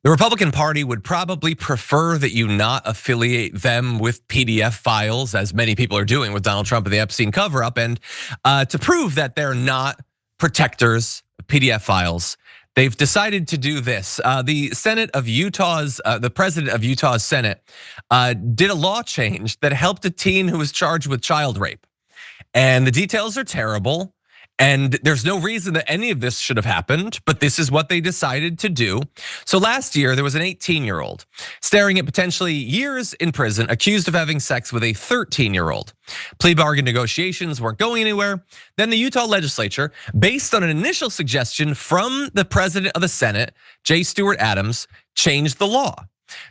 The Republican Party would probably prefer that you not affiliate them with PDF files, as many people are doing with Donald Trump and the Epstein cover-up, and to prove that they're not protectors of PDF files, they've decided to do this. The president of Utah's Senate did a law change that helped a teen who was charged with child rape. And the details are terrible. And there's no reason that any of this should have happened, but this is what they decided to do. So last year, there was an 18-year-old staring at potentially years in prison, accused of having sex with a 13-year-old. Plea bargain negotiations weren't going anywhere. Then the Utah Legislature, based on an initial suggestion from the president of the Senate, Stuart Adams, changed the law.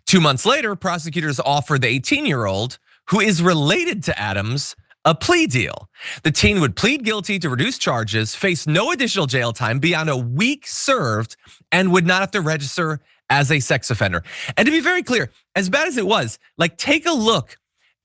2 months later, prosecutors offered the 18-year-old, who is related to Adams, a plea deal. The teen would plead guilty to reduced charges, face no additional jail time beyond a week served, and would not have to register as a sex offender. And to be very clear, as bad as it was, like, take a look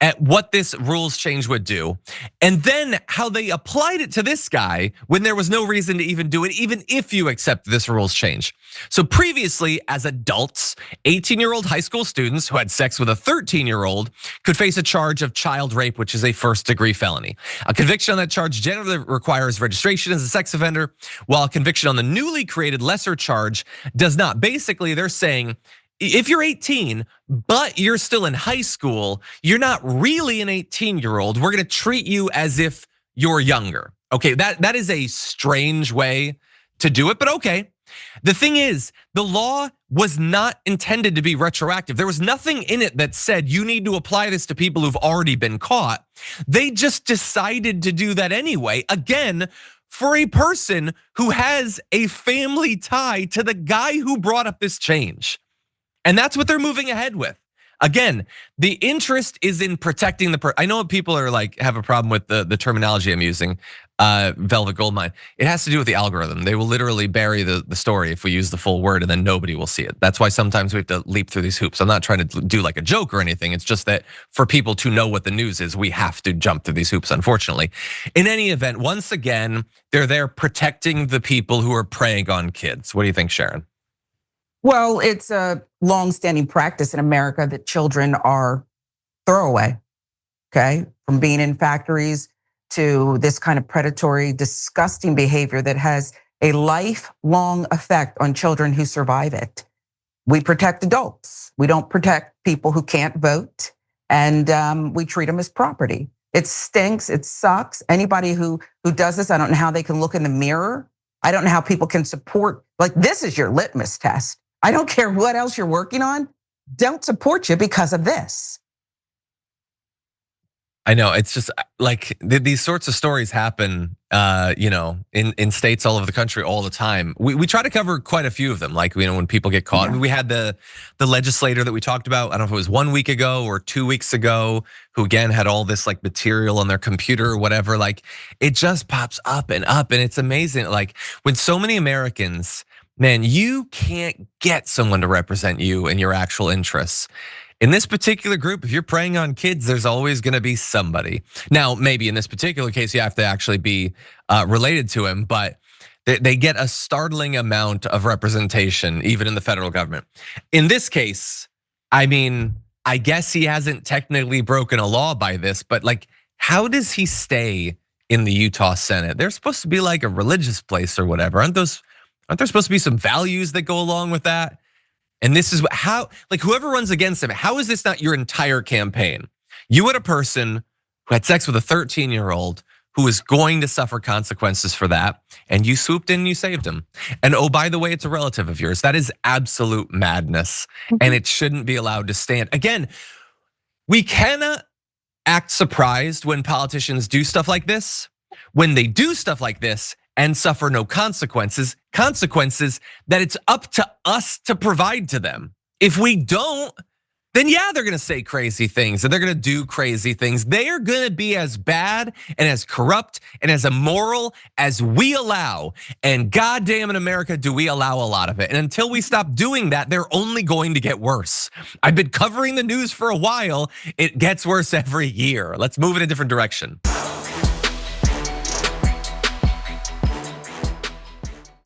at what this rules change would do, and then how they applied it to this guy when there was no reason to even do it, even if you accept this rules change. So previously, as adults, 18-year-old high school students who had sex with a 13-year-old could face a charge of child rape, which is a first-degree felony. A conviction on that charge generally requires registration as a sex offender, while a conviction on the newly created lesser charge does not. Basically, they're saying, if you're 18, but you're still in high school, you're not really an 18-year-old. We're gonna treat you as if you're younger. Okay, that is a strange way to do it, but okay. The thing is, the law was not intended to be retroactive. There was nothing in it that said you need to apply this to people who've already been caught. They just decided to do that anyway. Again, for a person who has a family tie to the guy who brought up this change. And that's what they're moving ahead with. Again, the interest is in protecting the I know people are like, have a problem with the terminology I'm using, velvet goldmine. It has to do with the algorithm. They will literally bury the story if we use the full word, and then nobody will see it. That's why sometimes we have to leap through these hoops. I'm not trying to do like a joke or anything. It's just that for people to know what the news is, we have to jump through these hoops, unfortunately. In any event, once again, they're there protecting the people who are preying on kids. What do you think, Sharon? Well, it's a longstanding practice in America that children are throwaway, okay? From being in factories to this kind of predatory, disgusting behavior that has a lifelong effect on children who survive it. We protect adults. We don't protect people who can't vote, and we treat them as property. It stinks, it sucks. Anybody who does this, I don't know how they can look in the mirror. I don't know how people can support, like, this is your litmus test. I don't care what else you're working on. Don't support you because of this. I know, it's just like these sorts of stories happen, in states all over the country all the time. We try to cover quite a few of them, like, when people get caught. Yeah. We had the legislator that we talked about, I don't know if it was 1 week ago or 2 weeks ago, who again had all this like material on their computer or whatever. Like, it just pops up, and it's amazing. Like, when so many Americans, man, you can't get someone to represent you and your actual interests. In this particular group, if you're preying on kids, there's always gonna be somebody. Now, maybe in this particular case, you have to actually be related to him, but they get a startling amount of representation, even in the federal government. In this case, I mean, I guess he hasn't technically broken a law by this, but like, how does he stay in the Utah Senate? They're supposed to be like a religious place or whatever. Aren't there supposed to be some values that go along with that? And this is how, like, whoever runs against him, how is this not your entire campaign? You had a person who had sex with a 13-year-old who is going to suffer consequences for that, and you swooped in and you saved him. And oh, by the way, it's a relative of yours. That is absolute madness, and it shouldn't be allowed to stand. Again, we cannot act surprised when politicians do stuff like this. When they do stuff like this and suffer no consequences that it's up to us to provide to them. If we don't, then yeah, they're gonna say crazy things and they're gonna do crazy things. They are gonna be as bad and as corrupt and as immoral as we allow. And goddamn, in America, do we allow a lot of it. And until we stop doing that, they're only going to get worse. I've been covering the news for a while. It gets worse every year. Let's move in a different direction.